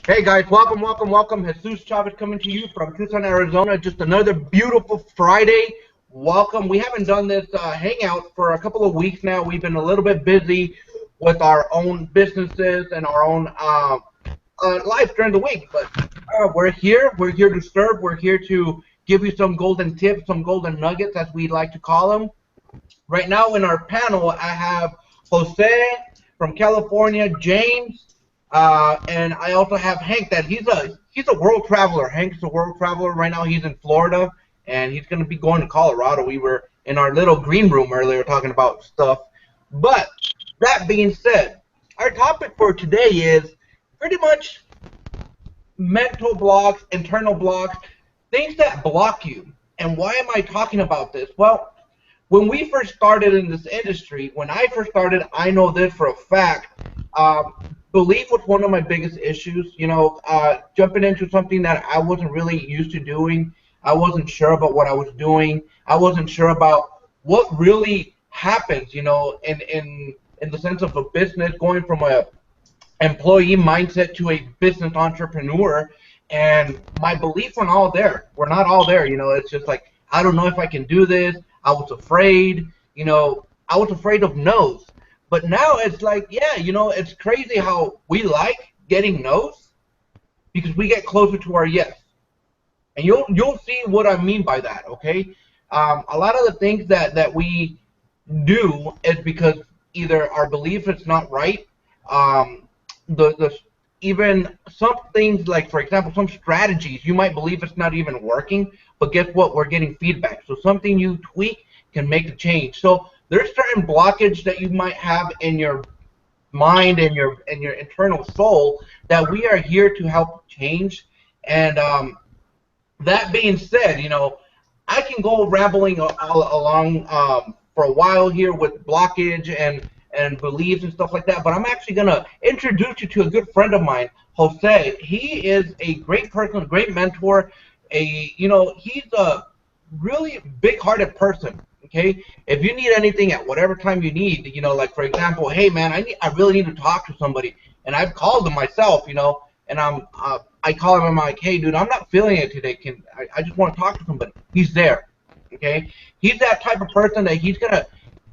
Hey guys, welcome, welcome, welcome. Jesus Chavez coming to you from Tucson, Arizona. Just another beautiful Friday. Welcome. We haven't done this hangout for a couple of weeks now. We've been a little bit busy with our own businesses and our own life during the week. But we're here. We're here to serve. We're here to give you some golden tips, some golden nuggets, as we like to call them. Right now in our panel, I have Jose from California, James, and I also have Hank. That he's a world traveler. Hank's a world traveler. Right now he's in Florida, and he's going to be going to Colorado. We were in our little green room earlier talking about stuff. But that being said, our topic for today is pretty much mental blocks, internal blocks, things that block you. And why am I talking about this? Well, when we first started in this industry, when I first started, I know this for a fact. Belief was one of my biggest issues. Jumping into something that I wasn't really used to doing. I wasn't sure about what I was doing. I wasn't sure about what really happens. In the sense of a business going from a employee mindset to a business entrepreneur. And my beliefs weren't all there. We're not all there. It's just like, I don't know if I can do this. I was afraid. I was afraid of no's. But now it's like, yeah, it's crazy how we like getting no's because we get closer to our yes. And you'll see what I mean by that, okay? A lot of the things that we do is because either our belief is not right, even some things like, for example, some strategies, you might believe it's not even working, but guess what? We're getting feedback. So something you tweak can make a change. So there's certain blockage that you might have in your mind and your internal soul that we are here to help change. And that being said, I can go rambling all along for a while here with blockage and beliefs and stuff like that, but I'm actually going to introduce you to a good friend of mine, Jose. He is a great person, a great mentor. He's a really big-hearted person, okay? If you need anything at whatever time you need, like, for example, hey, man, I really need to talk to somebody, and I've called him myself, and I call him, I'm like, hey, dude, I'm not feeling it today. I just want to talk to somebody. He's there, okay? He's that type of person that he's going to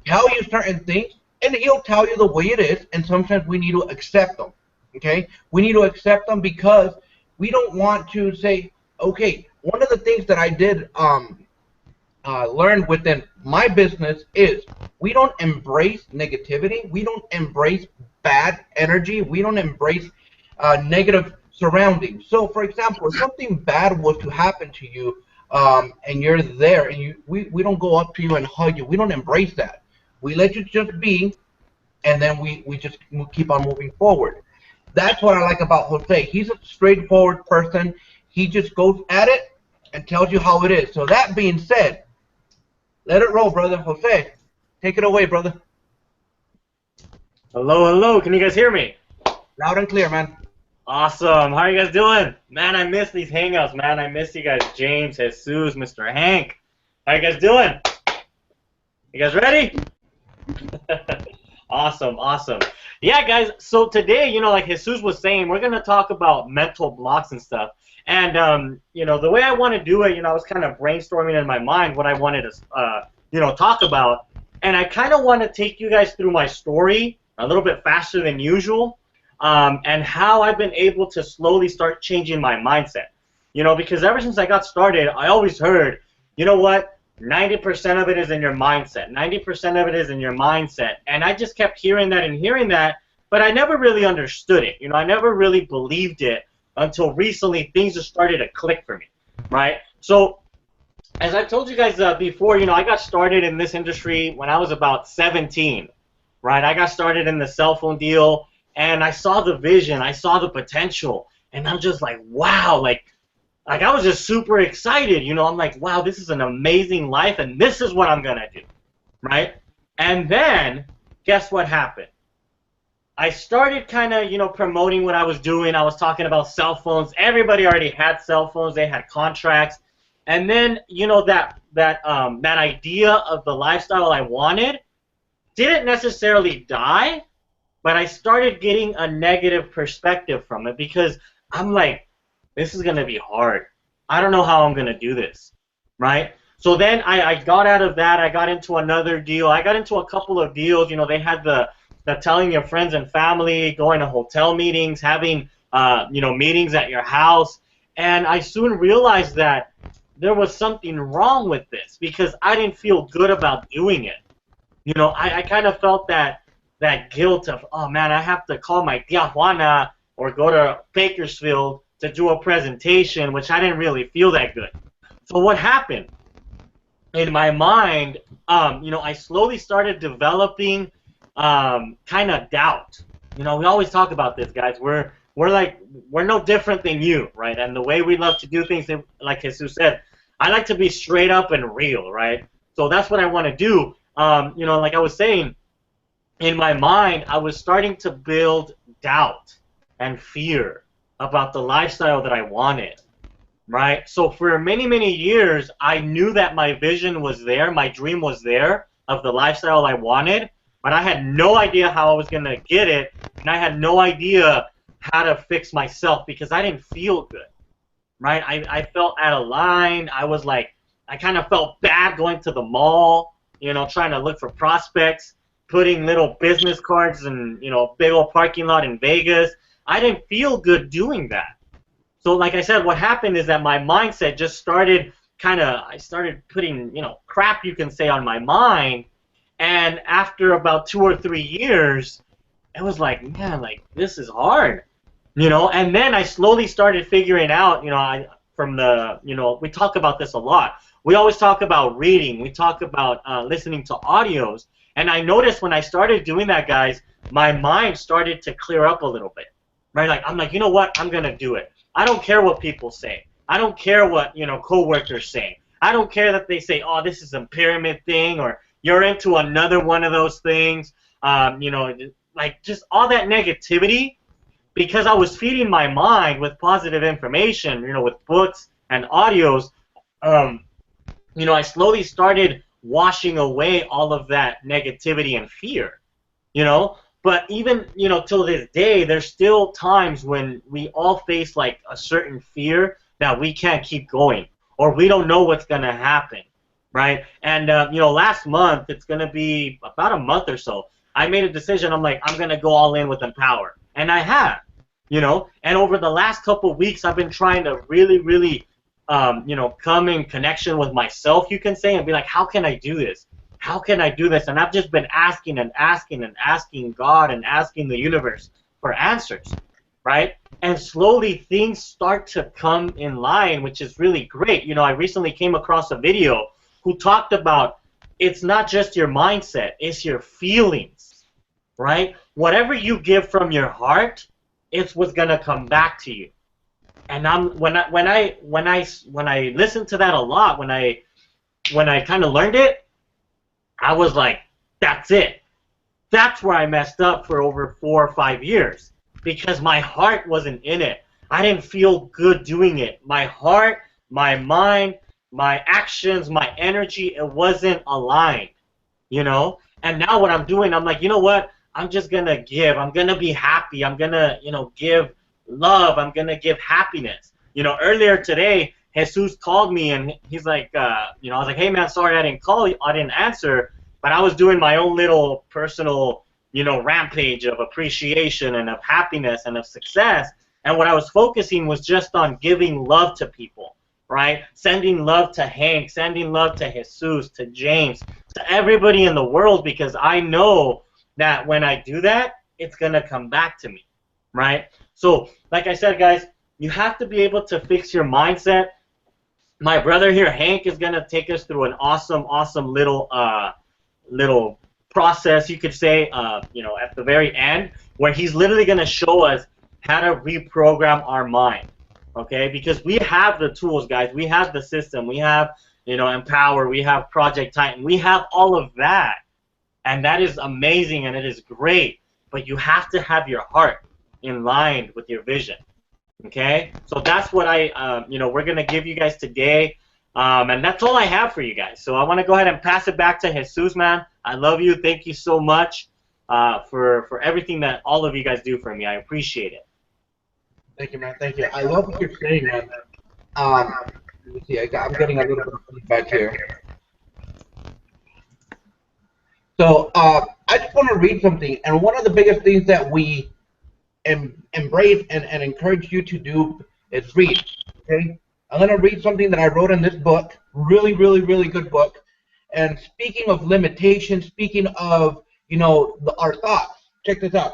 tell you certain things, and he'll tell you the way it is, and sometimes we need to accept them, okay? We need to accept them because we don't want to say, okay, one of the things that I did learn within my business is we don't embrace negativity. We don't embrace bad energy. We don't embrace negative surroundings. So, for example, if something bad was to happen to you and you're there, and we don't go up to you and hug you. We don't embrace that. We let you just be, and then we just keep on moving forward. That's what I like about Jose. He's a straightforward person. He just goes at it and tells you how it is. So that being said, let it roll, brother. Jose, take it away, brother. Hello, hello. Can you guys hear me? Loud and clear, man. Awesome. How are you guys doing? Man, I miss these hangouts, man. I miss you guys. James, Jesus, Mr. Hank. How you guys doing? You guys ready? Awesome, awesome. Yeah, guys, so today, like Jesus was saying, we're going to talk about mental blocks and stuff. And, the way I want to do it, I was kind of brainstorming in my mind what I wanted to, talk about. And I kind of want to take you guys through my story a little bit faster than usual, and how I've been able to slowly start changing my mindset. Because ever since I got started, I always heard, you know what? 90% of it is in your mindset. 90% of it is in your mindset. And I just kept hearing that, but I never really understood it. I never really believed it until recently things just started to click for me, right? So, as I told you guys before, I got started in this industry when I was about 17, right? I got started in the cell phone deal, and I saw the vision, I saw the potential, and I'm just like, wow, like I was just super excited, I'm like, wow, this is an amazing life, and this is what I'm going to do, right? And then, guess what happened? I started kind of, promoting what I was doing. I was talking about cell phones. Everybody already had cell phones. They had contracts. And then, that idea of the lifestyle I wanted didn't necessarily die, but I started getting a negative perspective from it because I'm like, this is going to be hard. I don't know how I'm going to do this, right? So then I got out of that. I got into another deal. I got into a couple of deals. You know, they had the telling your friends and family, going to hotel meetings, having, you know, meetings at your house. And I soon realized that there was something wrong with this because I didn't feel good about doing it. You know, I kind of felt that guilt of, oh man, I have to call my tia Juana or go to Bakersfield to do a presentation, which I didn't really feel that good. So what happened? In my mind, you know, I slowly started developing kind of doubt. You know, we always talk about this, guys. We're no different than you, right? And the way we love to do things, like Jesus said, I like to be straight up and real, right? So that's what I want to do. You know, like I was saying, in my mind, I was starting to build doubt and fear about the lifestyle that I wanted, right? So for many, many years, I knew that my vision was there, my dream was there of the lifestyle I wanted, but I had no idea how I was going to get it, and I had no idea how to fix myself because I didn't feel good, right? I felt out of line. I was like, I kind of felt bad going to the mall, you know, trying to look for prospects, putting little business cards in, you know, big old parking lot in Vegas. I didn't feel good doing that. So like I said, what happened is that my mindset just started I started putting, you know, crap, you can say, on my mind. And after about 2 or 3 years, it was like, man, like, this is hard, you know. And then I slowly started figuring out, you know, you know, we talk about this a lot. We always talk about reading. We talk about listening to audios. And I noticed when I started doing that, guys, my mind started to clear up a little bit, right? Like, I'm like, you know what? I'm going to do it. I don't care what people say. I don't care what, you know, coworkers say. I don't care that they say, oh, this is a pyramid thing, or you're into another one of those things. You know, like, just all that negativity, because I was feeding my mind with positive information, you know, with books and audios. You know, I slowly started washing away all of that negativity and fear, you know. But even, you know, till this day, there's still times when we all face like a certain fear that we can't keep going, or we don't know what's going to happen, right? And, you know, last month, it's going to be about a month or so, I made a decision. I'm like, I'm going to go all in with Empower. And I have, you know. And over the last couple of weeks, I've been trying to really, really, you know, come in connection with myself, you can say, and be like, how can I do this? How can I do this? And I've just been asking and asking and asking God and asking the universe for answers, right? And slowly things start to come in line, which is really great. You know, I recently came across a video who talked about it's not just your mindset, it's your feelings, right? Whatever you give from your heart, it's what's gonna come back to you. And when I listened to that a lot, when I kind of learned it, I was like, that's it. That's where I messed up for over 4 or 5 years, because my heart wasn't in it. I didn't feel good doing it. My heart, my mind, my actions, my energy, it wasn't aligned, you know? And now what I'm doing, I'm like, you know what? I'm just going to give. I'm going to be happy. I'm going to, you know, give love. I'm going to give happiness. You know, earlier today, Jesus called me, and he's like, you know, I was like, hey, man, sorry I didn't call you. I didn't answer, but I was doing my own little personal, you know, rampage of appreciation and of happiness and of success. And what I was focusing was just on giving love to people, right? Sending love to Hank, sending love to Jesus, to James, to everybody in the world, because I know that when I do that, it's going to come back to me, right? So, like I said, guys, you have to be able to fix your mindset. My brother here, Hank, is going to take us through an awesome, awesome little process, you could say, you know, at the very end, where he's literally going to show us how to reprogram our mind, okay? Because we have the tools, guys. We have the system. We have, you know, Empower. We have Project Titan. We have all of that, and that is amazing, and it is great. But you have to have your heart in line with your vision. Okay, so that's what you know, we're gonna give you guys today, and that's all I have for you guys. So I want to go ahead and pass it back to Jesus, man. I love you. Thank you so much for everything that all of you guys do for me. I appreciate it. Thank you, man. Thank you. I love what you're saying, man. Um, let me see. I'm getting a little bit of feedback here. So I just want to read something, and one of the biggest things that we embrace and encourage you to do is read. Okay, I'm gonna read something that I wrote in this book. Really, really, really good book. And speaking of limitations, speaking of our thoughts. Check this out.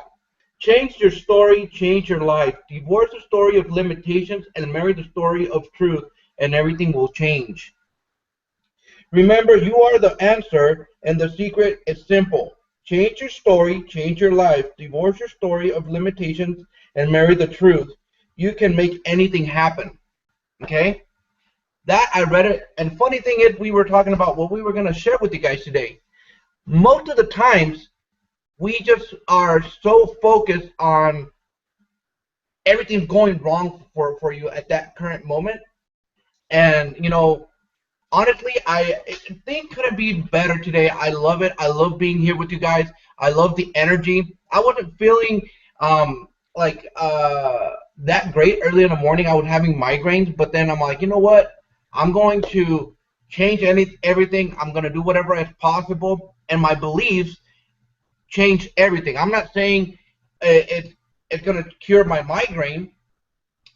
Change your story, change your life. Divorce the story of limitations and marry the story of truth, and everything will change. Remember, you are the answer, and the secret is simple. Change your story, change your life. Divorce your story of limitations and marry the truth. You can make anything happen. Okay? That I read it, and funny thing is, we were talking about what we were going to share with you guys today. Most of the times, we just are so focused on everything going wrong for you at that current moment. And, honestly, I think couldn't be better today. I love it. I love being here with you guys. I love the energy. I wasn't feeling like that great early in the morning. I was having migraines, but then I'm like, you know what? I'm going to change everything. I'm going to do whatever is possible, and my beliefs change everything. I'm not saying it's going to cure my migraine,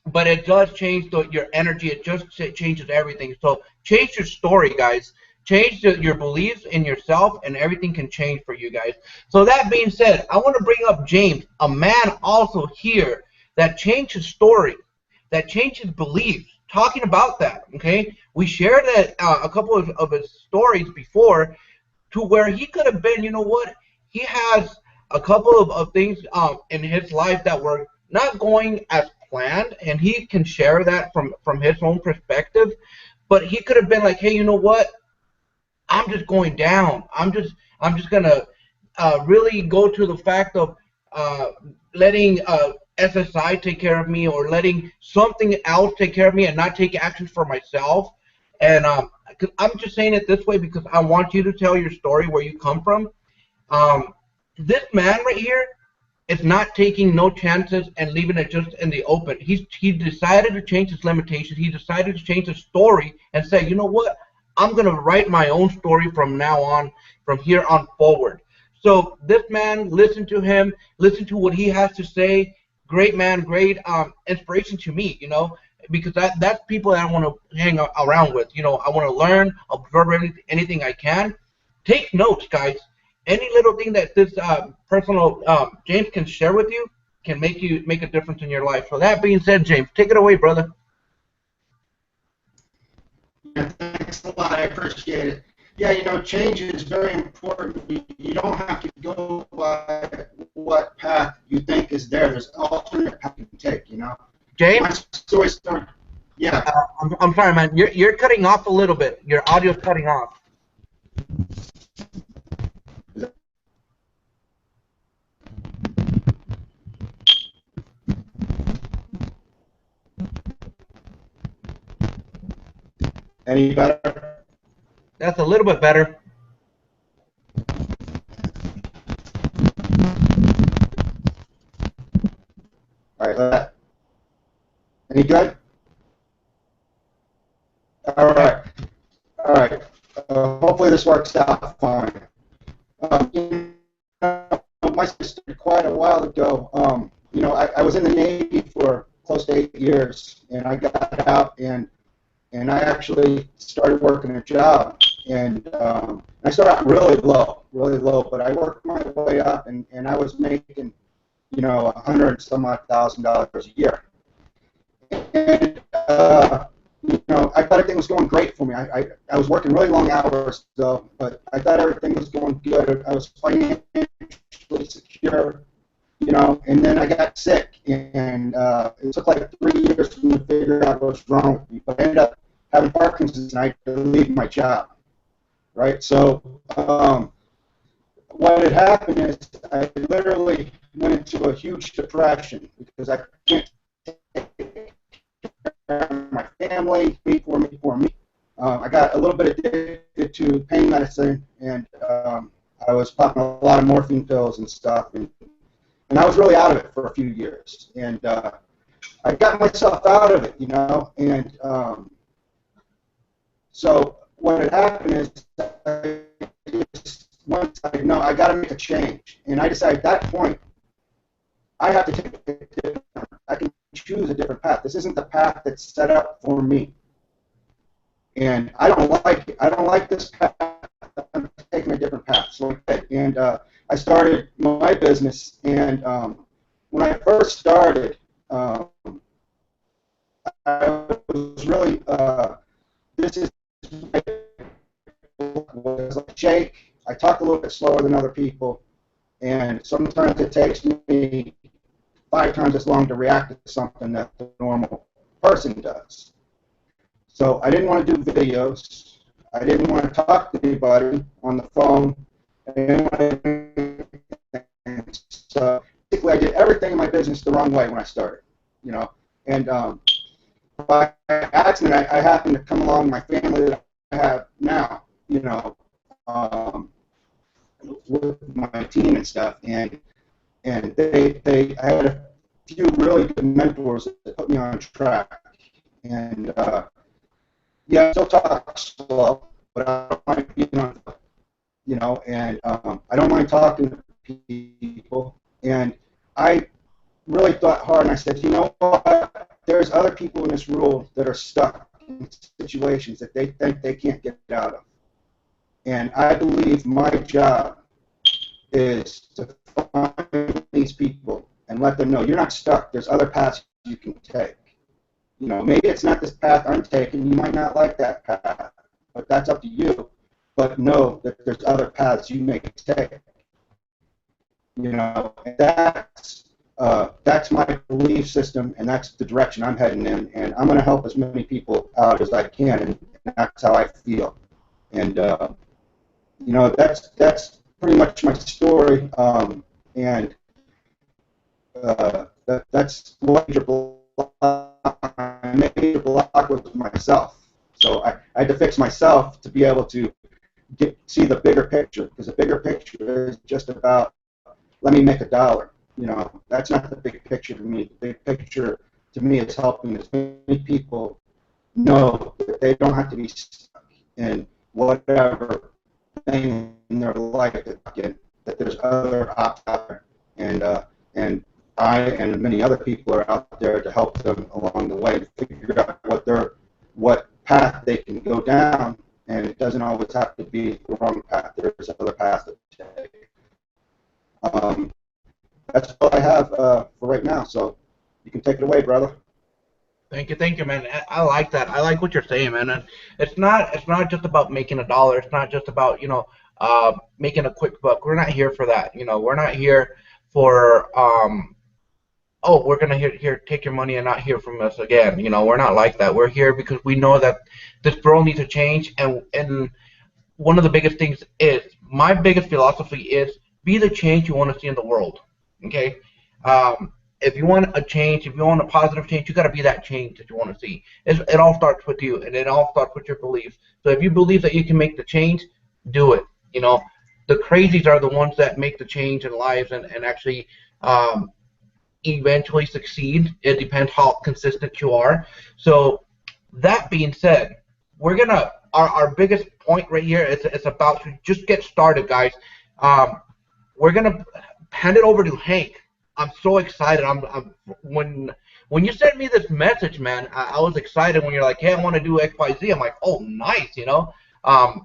but it does change your energy. It just changes everything. So change your story, guys. Change your beliefs in yourself, and everything can change for you guys. So that being said, I want to bring up James, a man also here that changed his story, that changed his beliefs. Talking about that, okay? We shared that a couple of his stories before, to where he could have been, you know what? He has a couple of things in his life that were not going as planned, and he can share that from his own perspective. But he could have been like, hey, you know what? I'm just going down. I'm just gonna really go to the fact of uh, letting SSI take care of me, or letting something else take care of me, and not take action for myself. And 'cause I'm just saying it this way because I want you to tell your story where you come from. Um, this man right here is not taking no chances and leaving it just in the open. He decided to change his limitations. He decided to change his story and say, you know what? I'm gonna write my own story from now on, from here on forward. So this man, listen to him, listen to what he has to say. Great man, great inspiration to me. Because that's people that I want to hang around with. I want to learn, absorb anything I can. Take notes, guys. Any little thing that this personal James can share with you can make a difference in your life. So that being said, James, take it away, brother. Yeah, thanks a lot. I appreciate it. Yeah, change is very important. You don't have to go by what path you think is there. There's alternate path you can take. My James, story started. Yeah. I'm sorry, man. You're cutting off a little bit. Your audio's cutting off. Any better? That's a little bit better. All right. Any good? All right. All right. Hopefully this works out fine. My sister quite a while ago. I was in the Navy for close to 8 years, and I got out and I actually started working a job. And I started out really low, but I worked my way up, and I was making, $100,000 a year. And, I thought everything was going great for me. I was working really long hours, though, but I thought everything was going good. I was financially secure, and then I got sick, and it took like 3 years for me to figure out what was wrong with me. But I ended up having Parkinson's, and I had to leave my job, right? So what had happened is I literally went into a huge depression because I can't take care of my family, for me. I got a little bit addicted to pain medicine, and I was popping a lot of morphine pills and stuff, and I was really out of it for a few years. And I got myself out of it, and so what had happened is once I know I got to make a change, and I decided at that point I have to take a different. I can choose a different path. This isn't the path that's set up for me, and I don't like it. I don't like this path. I'm taking a different path. So I started my business, and when I first started, I was really this is was like Jake. I talk a little bit slower than other people, and sometimes it takes me 5 times as long to react to something that the normal person does. So I didn't want to do videos. I didn't want to talk to anybody on the phone. I didn't want to do anything. So basically, I did everything in my business the wrong way when I started, And by accident, I happened to come along my family that I have now, with my team and stuff, and I had a few really good mentors that put me on track, and I still talk slow, but I don't mind being on, and I don't mind talking to people, and I really thought hard, and I said, you know what, there's other people in this world that are stuck in situations that they think they can't get out of. And I believe my job is to find these people and let them know you're not stuck. There's other paths you can take. Maybe it's not this path I'm taking. You might not like that path, but that's up to you. But know that there's other paths you may take. And that's my belief system, and that's the direction I'm heading in. And I'm going to help as many people out as I can, and that's how I feel. And that's pretty much my story, and that's what my major block was myself. So I had to fix myself to be able to see the bigger picture, because the bigger picture is just about let me make $1. That's not the big picture to me. The big picture to me is helping as many people know that they don't have to be stuck in whatever thing in their life that there's other options out there, and I and many other people are out there to help them along the way to figure out what path they can go down, and it doesn't always have to be the wrong path. There's other paths to take. That's all I have for right now, so you can take it away, brother. Thank you, man. I like that. I like what you're saying, man. And it's not just about making $1. It's not just about making a quick buck. We're not here for that. We're not here for we're gonna here take your money and not hear from us again. We're not like that. We're here because we know that this world needs to change, and one of the biggest things is my biggest philosophy is be the change you want to see in the world. Okay. If you want a change, if you want a positive change, you got to be that change that you want to see. It all starts with you, and it all starts with your beliefs. So if you believe that you can make the change, do it. The crazies are the ones that make the change in lives and actually eventually succeed. It depends how consistent you are. So that being said, we're gonna our biggest point right here is it's about to just get started, guys. We're gonna hand it over to Hank. I'm so excited. When you sent me this message, man, I was excited when you're like, hey, I want to do X, Y, Z. I'm like, oh, nice, I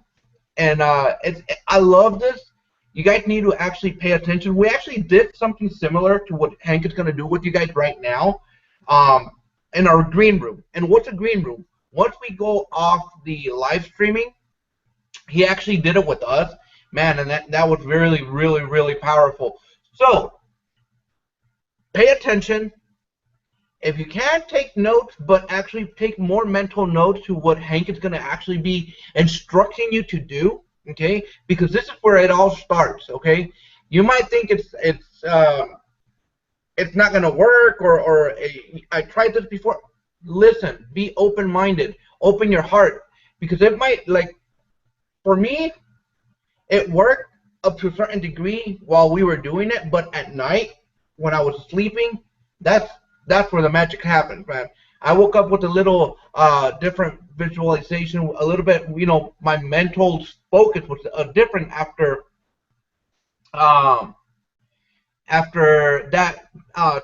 love this. You guys need to actually pay attention. We actually did something similar to what Hank is going to do with you guys right now, in our green room. And what's a green room? Once we go off the live streaming, he actually did it with us, man, and that was really, really, really powerful. So pay attention. If you can't take notes, but actually take more mental notes to what Hank is going to actually be instructing you to do, okay? Because this is where it all starts, okay? You might think it's not going to work, or I tried this before. Listen, be open-minded, open your heart, because it might, like, for me, it worked up to a certain degree while we were doing it, but at night, when I was sleeping, that's that's where the magic happens, man. I woke up with a little different visualization, a little bit, my mental focus was different um, after that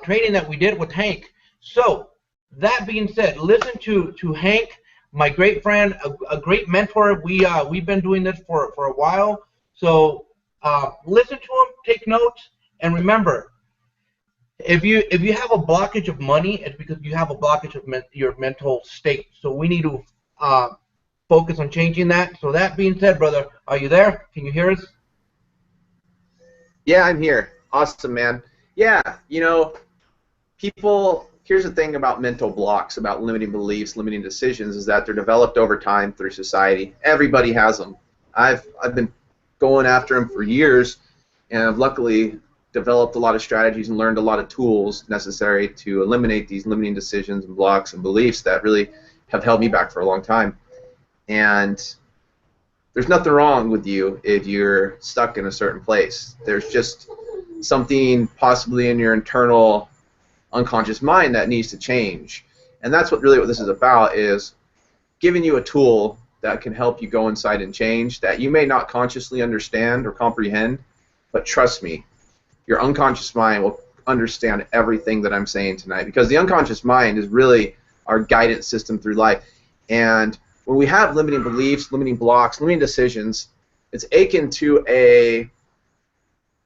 training that we did with Hank. So that being said, listen to Hank, my great friend, a great mentor. We've been doing this for a while. So listen to him, take notes, and remember, if you have a blockage of money, it's because you have a blockage of your mental state. So we need to uh, focus on changing that. So that being said, brother, are you there? Can you hear us? Yeah, I'm here. Awesome, man. Yeah, people, here's the thing about mental blocks, about limiting beliefs, limiting decisions, is that they're developed over time through society. Everybody has them. I've been going after them for years, and I've luckily developed a lot of strategies and learned a lot of tools necessary to eliminate these limiting decisions and blocks and beliefs that really have held me back for a long time. And there's nothing wrong with you if you're stuck in a certain place. There's just something possibly in your internal unconscious mind that needs to change. And that's what this is about, is giving you a tool that can help you go inside and change, that you may not consciously understand or comprehend, but trust me, your unconscious mind will understand everything that I'm saying tonight, because the unconscious mind is really our guidance system through life. And when we have limiting beliefs, limiting blocks, limiting decisions, it's akin to a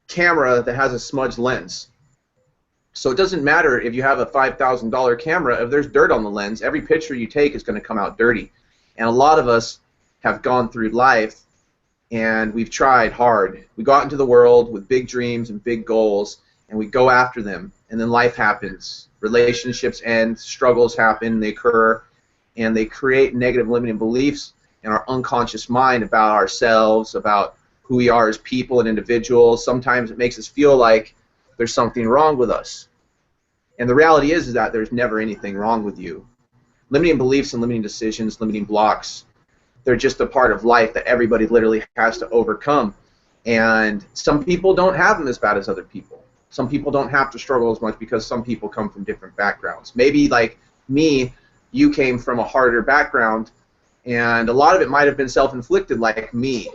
camera that has a smudged lens. So it doesn't matter if you have a $5,000 camera, if there's dirt on the lens, every picture you take is going to come out dirty. And a lot of us have gone through life and we've tried hard. We go out into the world with big dreams and big goals, and we go after them, and then life happens. Relationships end, struggles happen, they occur, and they create negative limiting beliefs in our unconscious mind about ourselves, about who we are as people and individuals. Sometimes it makes us feel like there's something wrong with us. And the reality is that there's never anything wrong with you. Limiting beliefs and limiting decisions, limiting blocks, they're just a part of life that everybody literally has to overcome. And some people don't have them as bad as other people. Some people don't have to struggle as much because some people come from different backgrounds. Maybe like me, you came from a harder background, and a lot of it might have been self-inflicted like me,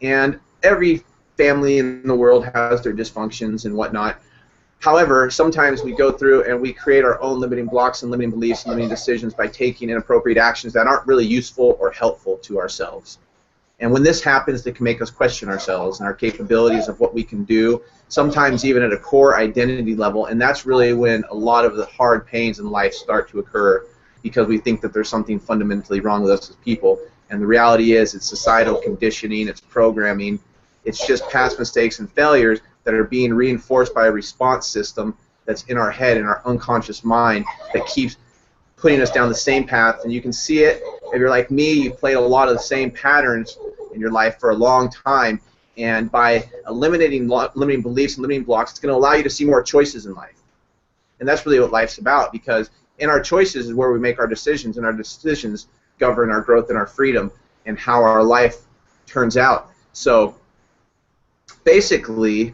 and every family in the world has their dysfunctions and whatnot. However, sometimes we go through and we create our own limiting blocks and limiting beliefs and limiting decisions by taking inappropriate actions that aren't really useful or helpful to ourselves. And when this happens, it can make us question ourselves and our capabilities of what we can do, sometimes even at a core identity level. And that's really when a lot of the hard pains in life start to occur, because we think that there's something fundamentally wrong with us as people. And the reality is, it's societal conditioning, it's programming, it's just past mistakes and failures that are being reinforced by a response system that's in our head, in our unconscious mind, that keeps putting us down the same path. And you can see it if you're like me. You played a lot of the same patterns in your life for a long time, and by eliminating limiting beliefs and limiting blocks, it's going to allow you to see more choices in life. And that's really what life's about, because in our choices is where we make our decisions, and our decisions govern our growth and our freedom and how our life turns out. So basically,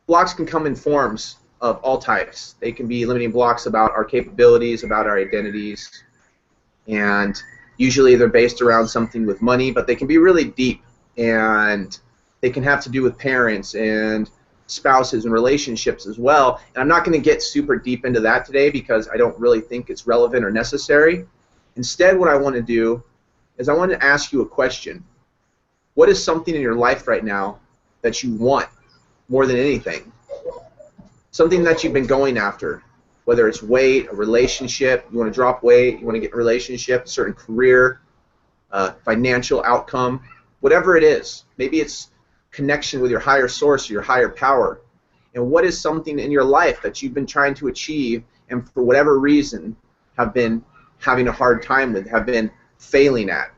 blocks can come in forms of all types. They can be limiting blocks about our capabilities, about our identities, and usually they're based around something with money, but they can be really deep, and they can have to do with parents and spouses and relationships as well. And I'm not going to get super deep into that today because I don't really think it's relevant or necessary. Instead, what I want to do is I want to ask you a question. What is something in your life right now that you want more than anything? Something that you've been going after, whether it's weight, a relationship, you want to drop weight, you want to get a relationship, a certain career, financial outcome, whatever it is. Maybe it's connection with your higher source or your higher power. And what is something in your life that you've been trying to achieve and for whatever reason have been having a hard time with, have been failing at?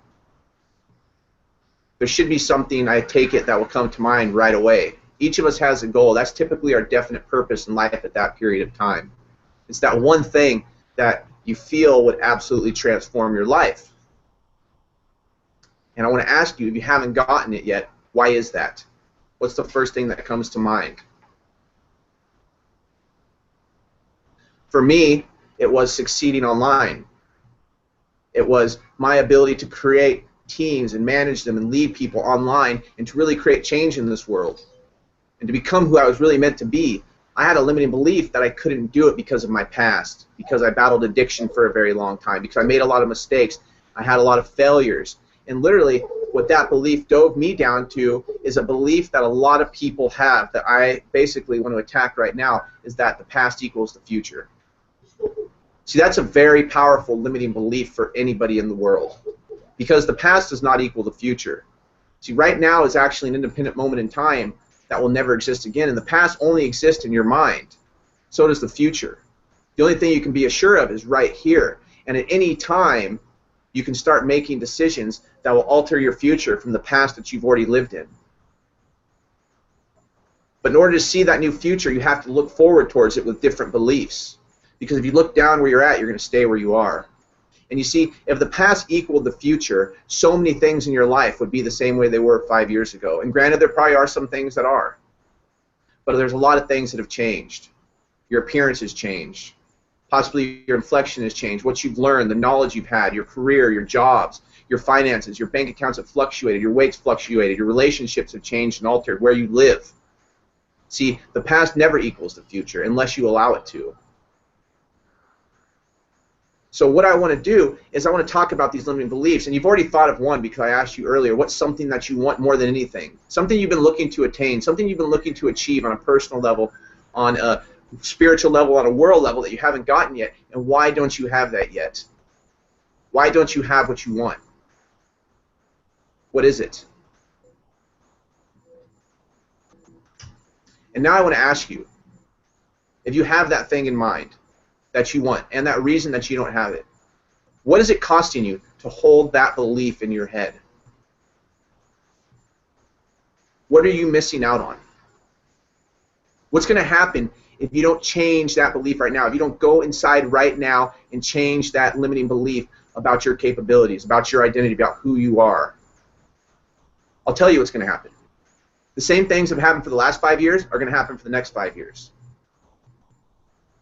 There should be something, I take it, that will come to mind right away. Each of us has a goal. That's typically our definite purpose in life at that period of time. It's that one thing that you feel would absolutely transform your life. And I want to ask you, if you haven't gotten it yet, why is that? What's the first thing that comes to mind? For me, it was succeeding online. It was my ability to create teams and manage them and lead people online and to really create change in this world and to become who I was really meant to be. I had a limiting belief that I couldn't do it because of my past, because I battled addiction for a very long time, because I made a lot of mistakes. I had a lot of failures. And literally, what that belief dove me down to is a belief that a lot of people have that I basically want to attack right now, is that the past equals the future. See, that's a very powerful limiting belief for anybody in the world, because the past does not equal the future. See, right now is actually an independent moment in time that will never exist again, and the past only exists in your mind. So does the future. The only thing you can be assured of is right here, and at any time you can start making decisions that will alter your future from the past that you've already lived in. But in order to see that new future, you have to look forward towards it with different beliefs. Because if you look down where you're at, you're going to stay where you are. And you see, if the past equaled the future, so many things in your life would be the same way they were 5 years ago. And granted, there probably are some things that are. But there's a lot of things that have changed. Your appearance has changed. Possibly your inflection has changed. What you've learned, the knowledge you've had, your career, your jobs, your finances, your bank accounts have fluctuated, your weight's fluctuated, your relationships have changed and altered, where you live. See, the past never equals the future unless you allow it to. So what I want to do is I want to talk about these limiting beliefs, and you've already thought of one because I asked you earlier, what's something that you want more than anything? Something you've been looking to attain, something you've been looking to achieve on a personal level, on a spiritual level, on a world level that you haven't gotten yet, and why don't you have that yet? Why don't you have what you want? What is it? And now I want to ask you, if you have that thing in mind that you want and that reason that you don't have it, what is it costing you to hold that belief in your head? What are you missing out on? What's going to happen if you don't change that belief right now? If you don't go inside right now and change that limiting belief about your capabilities, about your identity, about who you are? I'll tell you what's going to happen. The same things that have happened for the last 5 years are going to happen for the next 5 years.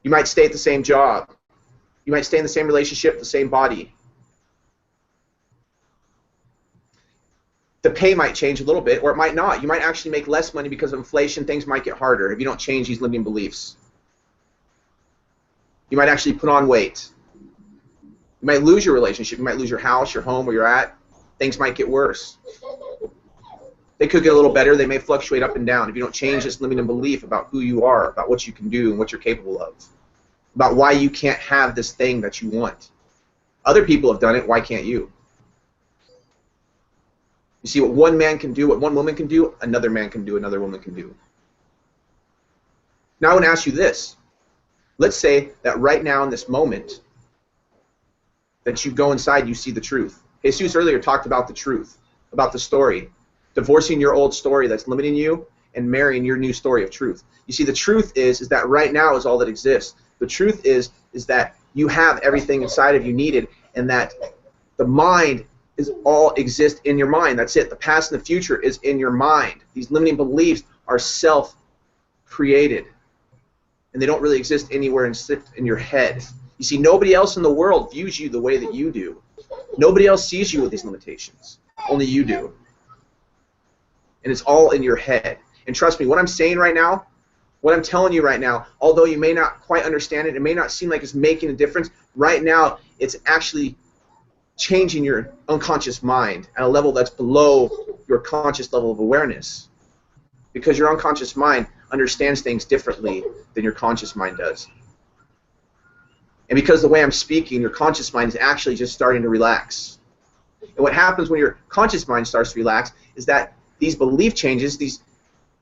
You might stay at the same job. You might stay in the same relationship, the same body. The pay might change a little bit, or it might not. You might actually make less money because of inflation. Things might get harder if you don't change these limiting beliefs. You might actually put on weight. You might lose your relationship. You might lose your house, your home, where you're at. Things might get worse. They could get a little better. They may fluctuate up and down if you don't change this limiting belief about who you are, about what you can do and what you're capable of, about why you can't have this thing that you want. Other people have done it. Why can't you? You see, what one man can do, what one woman can do, another man can do, another woman can do. Now I want to ask you this. Let's say that right now in this moment that you go inside, you see the truth. Jesus earlier talked about the truth, about the story. Divorcing your old story that's limiting you and marrying your new story of truth. You see, the truth is that right now is all that exists. The truth is that you have everything inside of you needed, and that the mind is all exists in your mind. That's it. The past and the future is in your mind. These limiting beliefs are self-created, and they don't really exist anywhere in your head. You see, nobody else in the world views you the way that you do. Nobody else sees you with these limitations. Only you do. And it's all in your head. And trust me, what I'm saying right now, what I'm telling you right now, although you may not quite understand it, it may not seem like it's making a difference, right now it's actually changing your unconscious mind at a level that's below your conscious level of awareness. Because your unconscious mind understands things differently than your conscious mind does. And because the way I'm speaking, your conscious mind is actually just starting to relax. And what happens when your conscious mind starts to relax is that these belief changes, these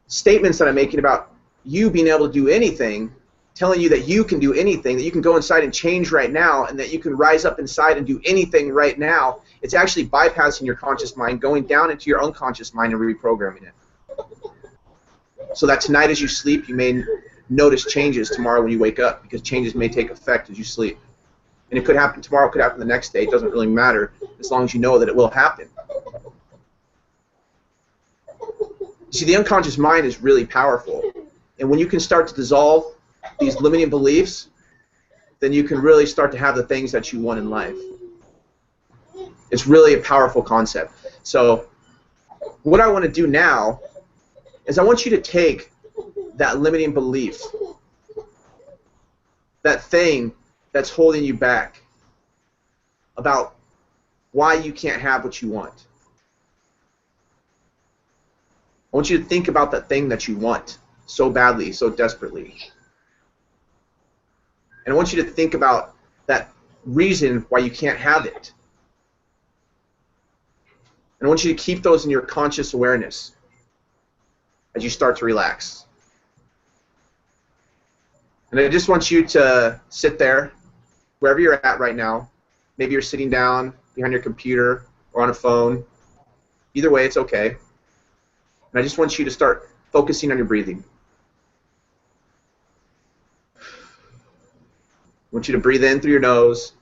statements that I'm making about you being able to do anything, telling you that you can do anything, that you can go inside and change right now, and that you can rise up inside and do anything right now, it's actually bypassing your conscious mind, going down into your unconscious mind and reprogramming it. So that tonight as you sleep, you may notice changes tomorrow when you wake up, because changes may take effect as you sleep. And it could happen tomorrow, it could happen the next day, it doesn't really matter, as long as you know that it will happen. You see, the unconscious mind is really powerful. And when you can start to dissolve these limiting beliefs, then you can really start to have the things that you want in life. It's really a powerful concept. So what I want to do now is I want you to take that limiting belief, that thing that's holding you back about why you can't have what you want. I want you to think about that thing that you want so badly, so desperately. And I want you to think about that reason why you can't have it. And I want you to keep those in your conscious awareness as you start to relax. And I just want you to sit there, wherever you're at right now. Maybe you're sitting down behind your computer or on a phone. Either way, it's okay. And I just want you to start focusing on your breathing. I want you to breathe in through your nose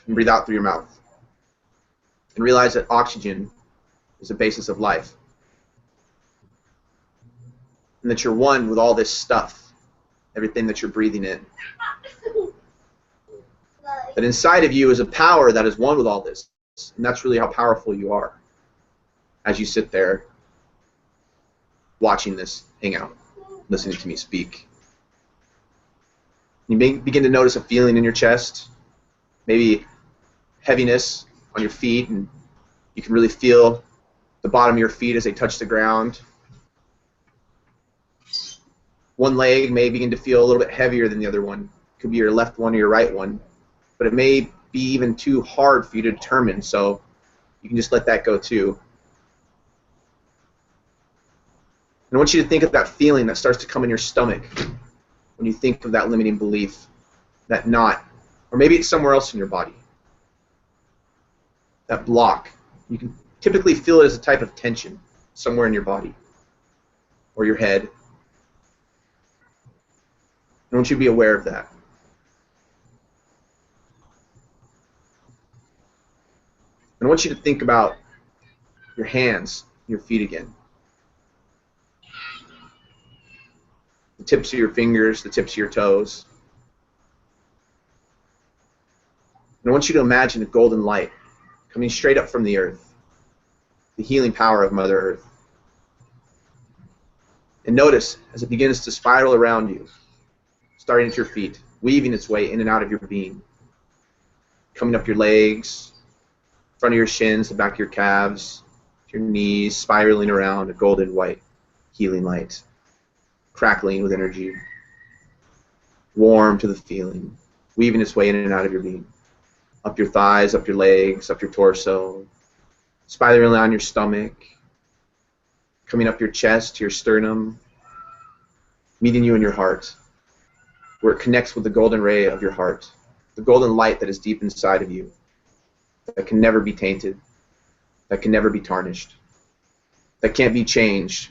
and breathe out through your mouth. And realize that oxygen is the basis of life. And that you're one with all this stuff, everything that you're breathing in. That inside of you is a power that is one with all this. And that's really how powerful you are as you sit there watching this hangout, listening to me speak. You may begin to notice a feeling in your chest, maybe heaviness on your feet, and you can really feel the bottom of your feet as they touch the ground. One leg may begin to feel a little bit heavier than the other one. It could be your left one or your right one. But it may be even too hard for you to determine, so you can just let that go too. And I want you to think of that feeling that starts to come in your stomach when you think of that limiting belief, that knot, or maybe it's somewhere else in your body. That block. You can typically feel it as a type of tension somewhere in your body or your head. I want you to be aware of that. And I want you to think about your hands, your feet again. The tips of your fingers, the tips of your toes. And I want you to imagine a golden light coming straight up from the earth, the healing power of Mother Earth. And notice as it begins to spiral around you, starting at your feet, weaving its way in and out of your being, coming up your legs, front of your shins, the back of your calves, your knees, spiraling around a golden white healing light, crackling with energy, warm to the feeling, weaving its way in and out of your being, up your thighs, up your legs, up your torso, spiraling around your stomach, coming up your chest to your sternum, meeting you in your heart, where it connects with the golden ray of your heart, the golden light that is deep inside of you, that can never be tainted, that can never be tarnished, that can't be changed,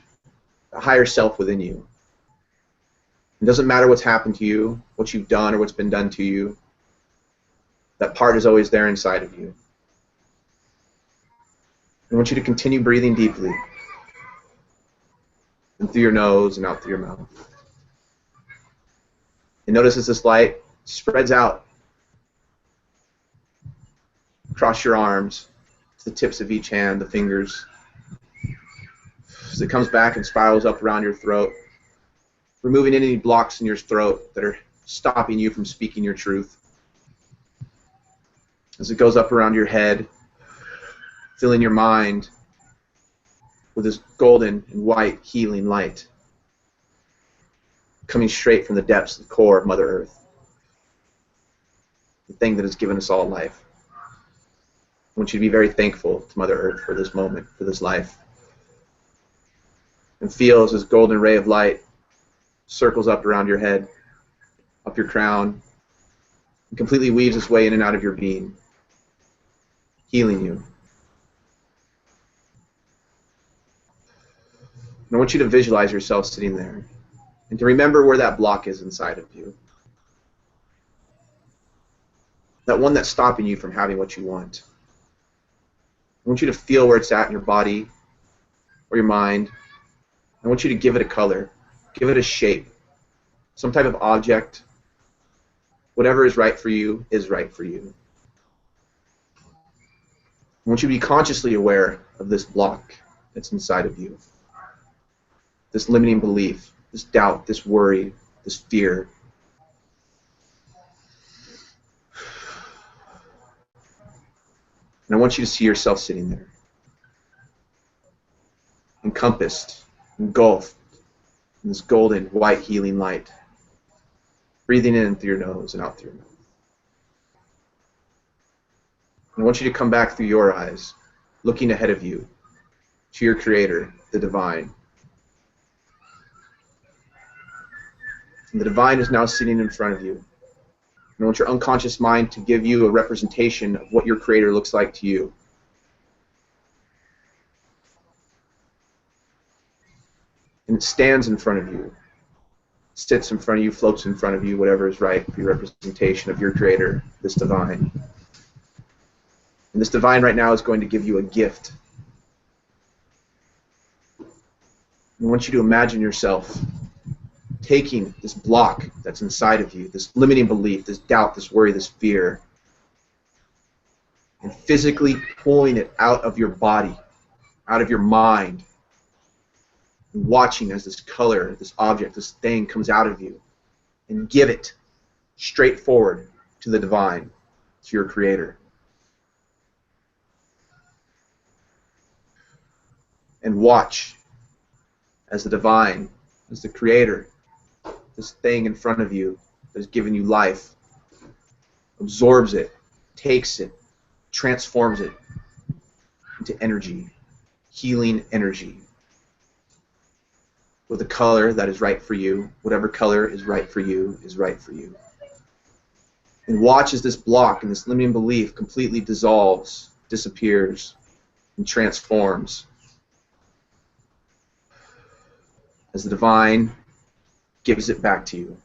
the higher self within you. It doesn't matter what's happened to you, what you've done or what's been done to you, that part is always there inside of you. I want you to continue breathing deeply, in through your nose and out through your mouth. And notice as this light spreads out across your arms, to the tips of each hand, the fingers, as it comes back and spirals up around your throat, removing any blocks in your throat that are stopping you from speaking your truth. As it goes up around your head, filling your mind with this golden and white healing light coming straight from the depths of the core of Mother Earth, the thing that has given us all life. I want you to be very thankful to Mother Earth for this moment, for this life. And feel as this golden ray of light circles up around your head, up your crown, and completely weaves its way in and out of your being, healing you. And I want you to visualize yourself sitting there and to remember where that block is inside of you. That one that's stopping you from having what you want. I want you to feel where it's at in your body or your mind. I want you to give it a color, give it a shape, some type of object, Whatever is right for you is right for you. I want you to be consciously aware of this block that's inside of you. This limiting belief, this doubt, this worry, this fear. And I want you to see yourself sitting there, encompassed, engulfed in this golden, white, healing light, breathing in through your nose and out through your mouth. And I want you to come back through your eyes, looking ahead of you, to your Creator, the Divine. And the Divine is now sitting in front of you. And I want your unconscious mind to give you a representation of what your Creator looks like to you. And it stands in front of you, sits in front of you, floats in front of you, whatever is right for your representation of your Creator, this Divine. And this Divine right now is going to give you a gift. I want you to imagine yourself taking this block that's inside of you, this limiting belief, this doubt, this worry, this fear, and physically pulling it out of your body, out of your mind, and watching as this color, this object, this thing comes out of you, and give it straight forward to the Divine, to your Creator. And watch as the Divine, as the Creator, this thing in front of you that has given you life, absorbs it, takes it, transforms it into energy, healing energy, with a color that is right for you. Whatever color is right for you is right for you. And watch as this block and this limiting belief completely dissolves, disappears, and transforms. As the Divine gives it back to you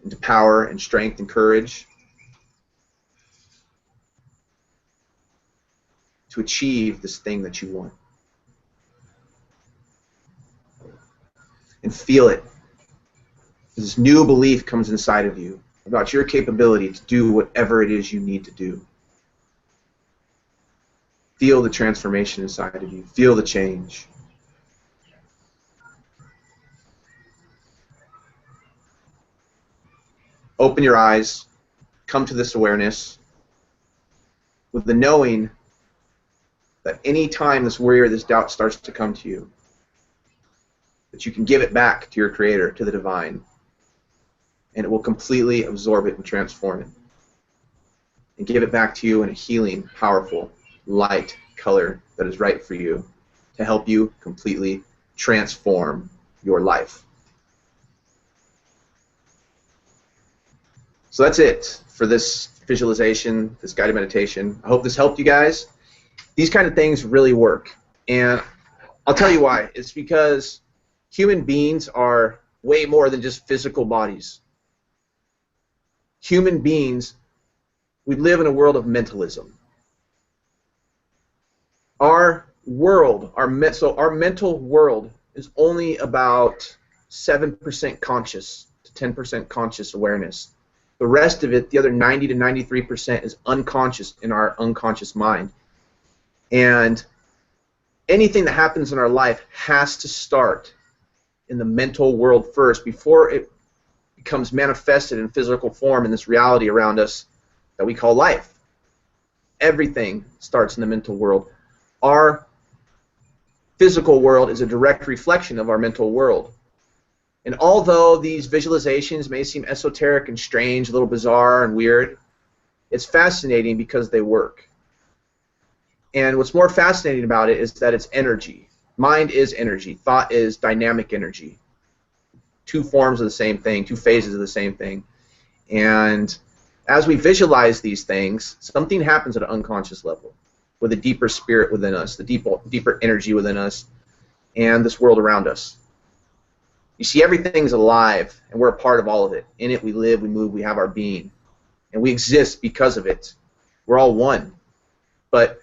into power and strength and courage to achieve this thing that you want. And feel it. This new belief comes inside of you about your capability to do whatever it is you need to do. Feel the transformation inside of you. Feel the change. Open your eyes, come to this awareness with the knowing that any time this worry or this doubt starts to come to you, that you can give it back to your Creator, to the Divine, and it will completely absorb it and transform it, and give it back to you in a healing, powerful, light color that is right for you to help you completely transform your life. So that's it for this visualization, this guided meditation. I hope this helped you guys. These kind of things really work. And I'll tell you why. It's because human beings are way more than just physical bodies. Human beings, we live in a world of mentalism. Our world, our mental world is only about 7% conscious to 10% conscious awareness. The rest of it, the other 90 to 93%, is unconscious in our unconscious mind. And anything that happens in our life has to start in the mental world first before it becomes manifested in physical form in this reality around us that we call life. Everything starts in the mental world. Our physical world is a direct reflection of our mental world. And although these visualizations may seem esoteric and strange, a little bizarre and weird, it's fascinating because they work. And what's more fascinating about it is that it's energy. Mind is energy. Thought is dynamic energy. Two forms of the same thing, two phases of the same thing. And as we visualize these things, something happens at an unconscious level with a deeper spirit within us, the deeper energy within us, and this world around us. You see, everything's alive, and we're a part of all of it. In it, we live, we move, we have our being. And we exist because of it. We're all one. But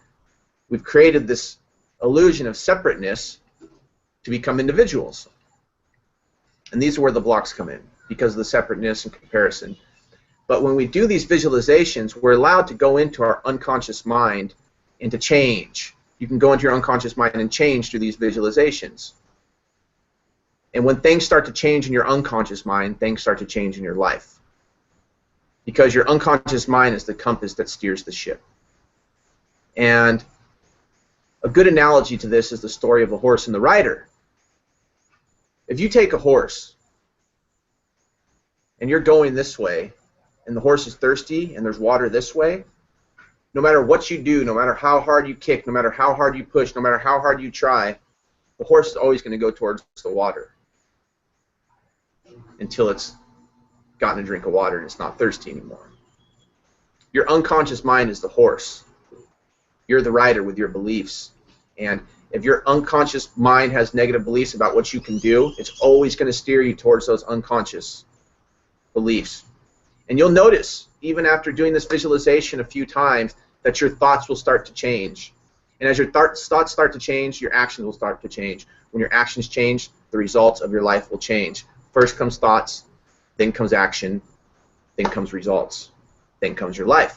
we've created this illusion of separateness to become individuals. And these are where the blocks come in. because of the separateness and comparison. But when we do these visualizations, we're allowed to go into our unconscious mind and to change. You can go into your unconscious mind and change through these visualizations. And when things start to change in your unconscious mind, things start to change in your life. Because your unconscious mind is the compass that steers the ship. And a good analogy to this is the story of the horse and the rider. If you take a horse and you're going this way, and the horse is thirsty and there's water this way, no matter what you do, no matter how hard you kick, no matter how hard you push, no matter how hard you try, the horse is always going to go towards the water until it's gotten a drink of water and it's not thirsty anymore. Your unconscious mind is the horse. You're the rider with your beliefs. And if your unconscious mind has negative beliefs about what you can do, it's always going to steer you towards those unconscious beliefs. And you'll notice, even after doing this visualization a few times, that your thoughts will start to change. And as your thoughts start to change, your actions will start to change. When your actions change, the results of your life will change. First comes thoughts, then comes action, then comes results, then comes your life.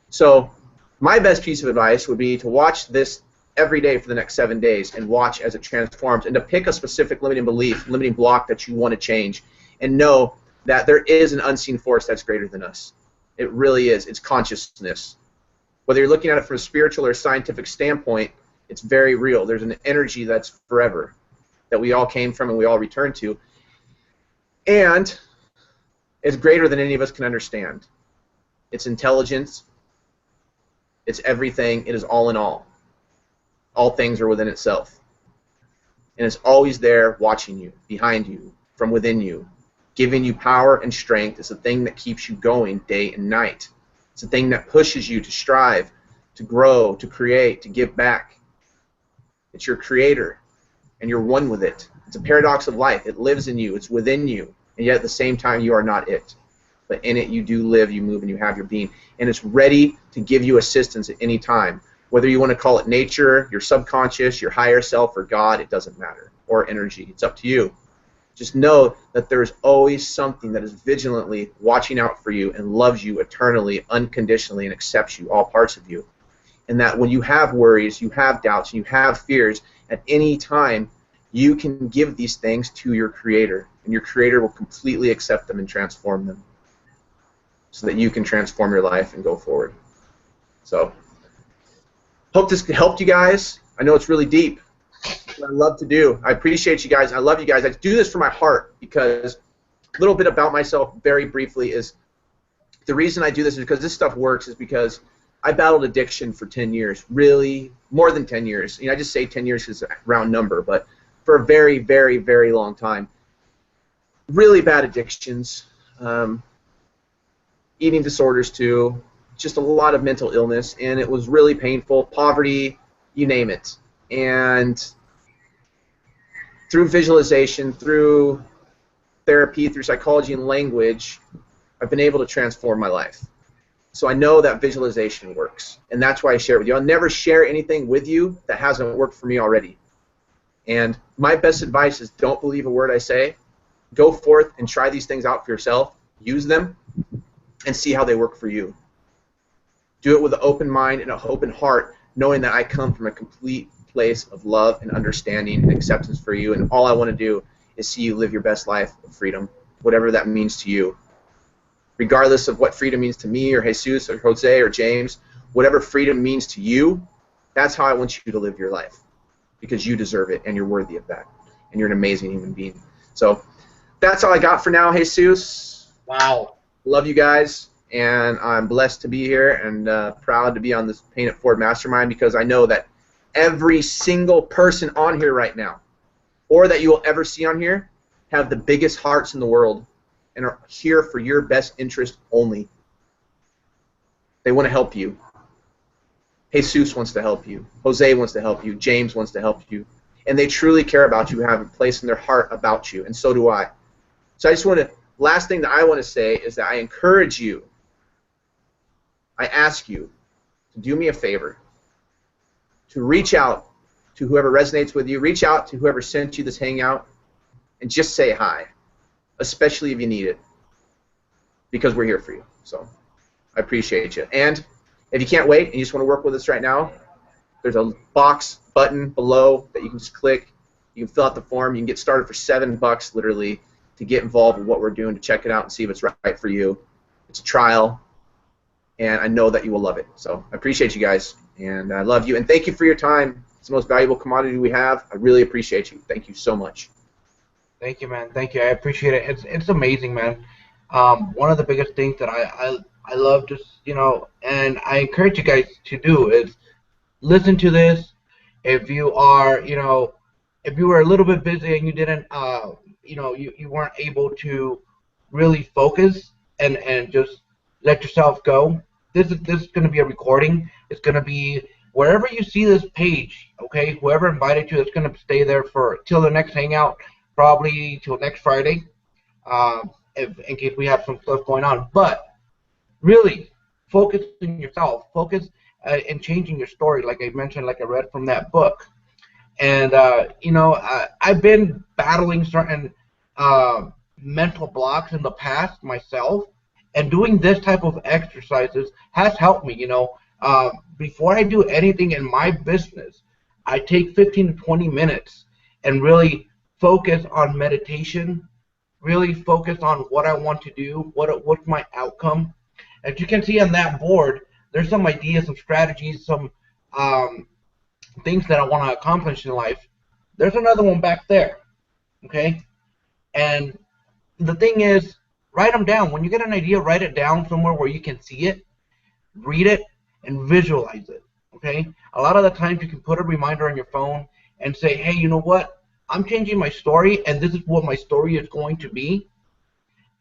So my best piece of advice would be to watch this every day for the next 7 days and watch as it transforms, and to pick a specific limiting belief, limiting block that you want to change, and know that there is an unseen force that's greater than us. It really is. It's consciousness. Whether you're looking at it from a spiritual or scientific standpoint, it's very real. There's an energy that's forever, that we all came from and we all return to. And it's greater than any of us can understand. It's intelligence. It's everything. It is all in all. All things are within itself. And it's always there watching you, behind you, from within you, giving you power and strength. It's the thing that keeps you going day and night. It's the thing that pushes you to strive, to grow, to create, to give back. It's your creator, and you're one with it. It's a paradox of life. It lives in you. It's within you. And yet at the same time, you are not it. But in it, you do live, you move, and you have your being. And it's ready to give you assistance at any time. Whether you want to call it nature, your subconscious, your higher self, or God, it doesn't matter. Or energy. It's up to you. Just know that there's always something that is vigilantly watching out for you and loves you eternally, unconditionally, and accepts you, all parts of you. And that when you have worries, you have doubts, and you have fears, at any time, you can give these things to your Creator. And your Creator will completely accept them and transform them so that you can transform your life and go forward. So, hope this helped you guys. I know it's really deep. What I love to do. I appreciate you guys. I love you guys. I do this from my heart because a little bit about myself very briefly is the reason I do this is because this stuff works is because I battled addiction for 10 years, really more than 10 years. You know, I just say 10 years is a round number, but for a very, very, very long time. Really bad addictions, eating disorders too, just a lot of mental illness, and it was really painful, poverty, you name it. And through visualization, through therapy, through psychology and language, I've been able to transform my life. So I know that visualization works, and that's why I share it with you. I'll never share anything with you that hasn't worked for me already. And my best advice is don't believe a word I say. Go forth and try these things out for yourself. Use them and see how they work for you. Do it with an open mind and an open heart, knowing that I come from a complete place of love and understanding and acceptance for you, and all I want to do is see you live your best life of freedom, whatever that means to you. Regardless of what freedom means to me or Jesus or Jose or James, whatever freedom means to you, that's how I want you to live your life, because you deserve it and you're worthy of that, and you're an amazing human being. So that's all I got for now, Jesus. Wow. Love you guys, and I'm blessed to be here and proud to be on this Paint It Forward Mastermind, because I know that every single person on here right now, or that you will ever see on here, have the biggest hearts in the world and are here for your best interest only. They want to help you. Jesus wants to help you. Jose wants to help you. James wants to help you. And they truly care about you, have a place in their heart about you, and so do I. So I just want to, last thing that I want to say is that I encourage you, I ask you to do me a favor, to reach out to whoever resonates with you, reach out to whoever sent you this hangout, and just say hi. especially if you need it, because we're here for you. So I appreciate you. And if you can't wait and you just want to work with us right now, there's a box button below that you can just click. You can fill out the form. You can get started for $7 literally to get involved with what we're doing, to check it out and see if it's right for you. It's a trial, and I know that you will love it. So I appreciate you guys, and I love you. And thank you for your time. It's the most valuable commodity we have. I really appreciate you. Thank you so much. Thank you, man. Thank you. I appreciate it. It's amazing, man. One of the biggest things that I love, just, you know, and I encourage you guys to do is listen to this. If you are, you know, if you were a little bit busy and you didn't, you know, you weren't able to really focus and just let yourself go, this is going to be a recording. It's going to be wherever you see this page, okay? Whoever invited you, it's going to stay there for till the next hangout, probably till next Friday, in case we have some stuff going on. But really, focus on yourself. Focus in changing your story, like I mentioned, like I read from that book. And, you know, I've been battling certain mental blocks in the past myself, and doing this type of exercises has helped me, you know. Before I do anything in my business, I take 15 to 20 minutes and really focus on meditation, really focus on what I want to do, what's my outcome. As you can see on that board, there's some ideas, some strategies, some things that I want to accomplish in life. There's another one back there, okay? And the thing is, write them down. When you get an idea, write it down somewhere where you can see it, read it, and visualize it, okay? A lot of the times you can put a reminder on your phone and say, hey, you know what? I'm changing my story, and this is what my story is going to be.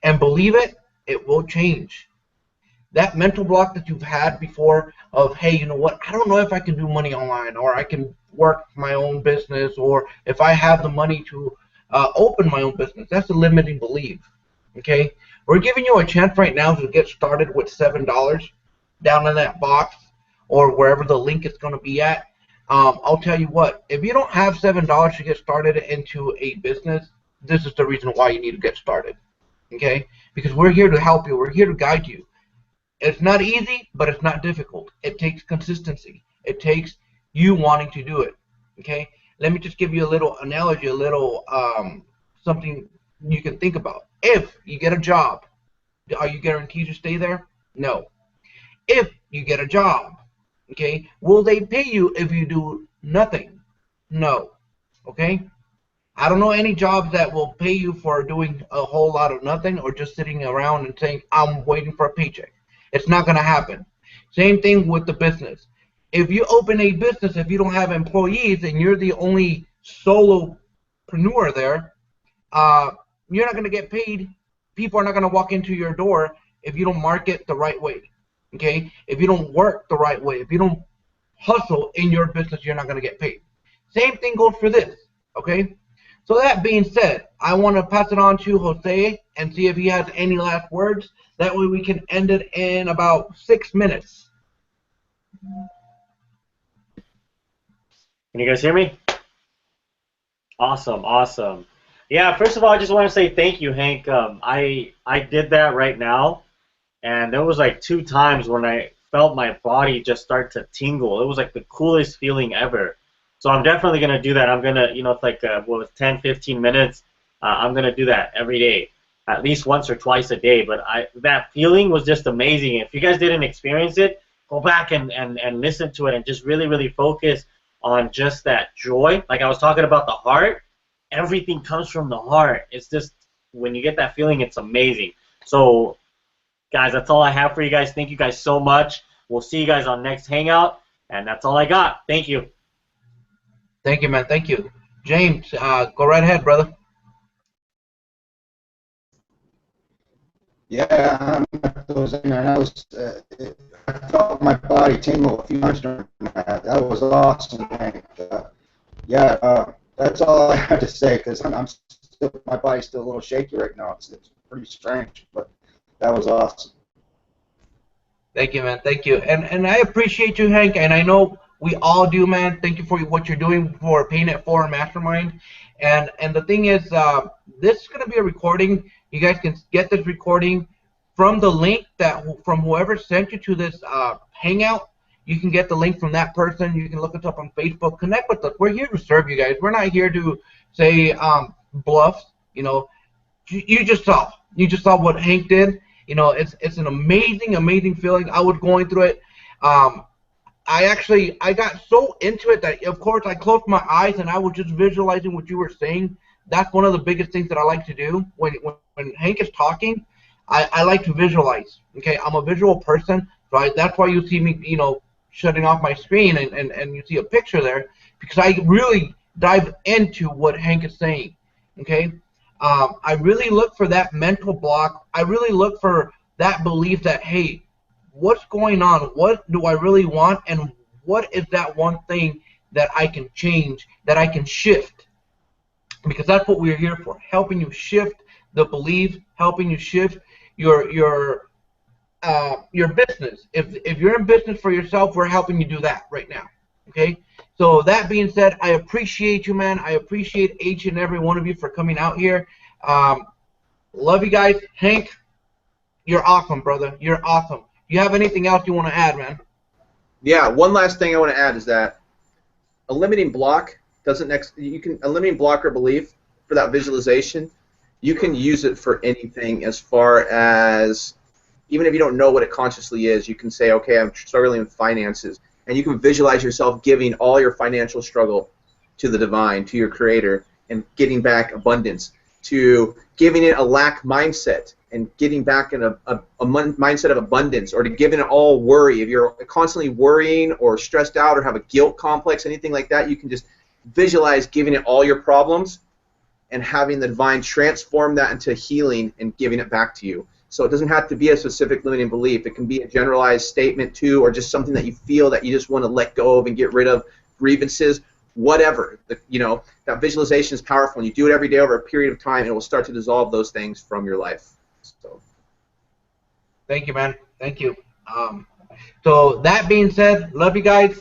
And believe it, it will change. That mental block that you've had before of, hey, you know what, I don't know if I can do money online, or I can work my own business, or if I have the money to open my own business, that's a limiting belief, okay? We're giving you a chance right now to get started with $7 down in that box or wherever the link is going to be at. I'll tell you what, if you don't have $7 to get started into a business, this is the reason why you need to get started, okay? Because we're here to help you. We're here to guide you. It's not easy, but it's not difficult. It takes consistency. It takes you wanting to do it, okay? Let me just give you a little analogy, a little something you can think about. If you get a job, are you guaranteed to stay there? No. If you get a job, okay, will they pay you if you do nothing? No, okay? I don't know any jobs that will pay you for doing a whole lot of nothing or just sitting around and saying, I'm waiting for a paycheck. It's not going to happen. Same thing with the business. If you open a business, if you don't have employees and you're the only solopreneur there, you're not going to get paid. People are not going to walk into your door if you don't market the right way, okay? If you don't work the right way, if you don't hustle in your business, you're not going to get paid. Same thing goes for this, okay? So that being said, I want to pass it on to Jose and see if he has any last words. That way we can end it in about 6 minutes. Can you guys hear me? Awesome, awesome. Yeah, first of all, I just want to say thank you, Hank. I did that right now, and there was like 2 times when I felt my body just start to tingle. It was like the coolest feeling ever. So I'm definitely going to do that. I'm going to, you know, it's like, 10, 15 minutes. I'm going to do that every day, at least once or twice a day. But that feeling was just amazing. If you guys didn't experience it, go back and listen to it and just really, really focus on just that joy. Like I was talking about the heart, everything comes from the heart. It's just, when you get that feeling, it's amazing. So, guys, that's all I have for you guys. Thank you guys so much. We'll see you guys on next Hangout, and that's all I got. Thank you. Thank you, man. Thank you. James, go right ahead, brother. Yeah, I felt my body tingle a few times during that. That was awesome. That's all I have to say, because my body's still a little shaky right now. It's pretty strange, but that was awesome. Thank you, man. Thank you. And I appreciate you, Hank, and I know we all do, man. Thank you for what you're doing for Paying It Forward Mastermind. And the thing is, this is going to be a recording You guys can get this recording from the link from whoever sent you to this Hangout. You can get the link from that person. You can look us up on Facebook. Connect with us. We're here to serve you guys. We're not here to say bluffs. You know, you just saw what Hank did. You know, it's an amazing feeling. I was going through it. I got so into it that, of course, I closed my eyes and I was just visualizing what you were saying. That's one of the biggest things that I like to do. When Hank is talking, I like to visualize. Okay, I'm a visual person, so that's why you see me, you know, shutting off my screen and you see a picture there, because I really dive into what Hank is saying. Okay, I really look for that mental block. I really look for that belief that, hey, what's going on? What do I really want? And what is that one thing that I can change, that I can shift? Because that's what we're here for, helping you shift the belief, helping you shift your business. If you're in business for yourself, we're helping you do that right now. Okay? So that being said, I appreciate you, man. I appreciate each and every one of you for coming out here. Love you guys. Hank, you're awesome, brother. You're awesome. You have anything else you want to add, man? Yeah, one last thing I want to add is that a limiting block doesn't a limiting block or belief for that visualization, you can use it for anything, as far as even if you don't know what it consciously is, you can say, okay, I'm struggling with finances, and you can visualize yourself giving all your financial struggle to the divine, to your creator, and getting back abundance, to giving it a lack mindset and getting back in a mindset of abundance, or to giving it all worry. If you're constantly worrying or stressed out or have a guilt complex, anything like that, you can just visualize giving it all your problems and having the divine transform that into healing and giving it back to you. So it doesn't have to be a specific limiting belief. It can be a generalized statement too, or just something that you feel that you just want to let go of and get rid of, grievances, whatever. You know, that visualization is powerful, and you do it every day over a period of time, and it will start to dissolve those things from your life. So, thank you, man. Thank you. So that being said, love you guys.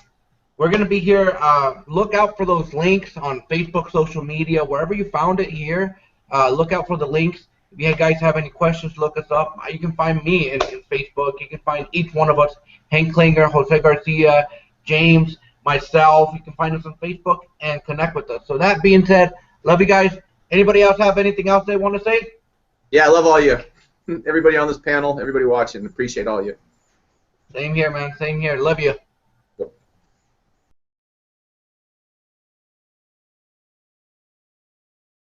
We're going to be here. Look out for those links on Facebook, social media, wherever you found it here. Look out for the links. If you guys have any questions, look us up. You can find me in Facebook. You can find each one of us, Hank Klinger, Jose Garcia, James, myself. You can find us on Facebook and connect with us. So that being said, love you guys. Anybody else have anything else they want to say? Yeah, I love all you. Everybody on this panel, everybody watching, appreciate all you. Same here, man. Same here. Love you.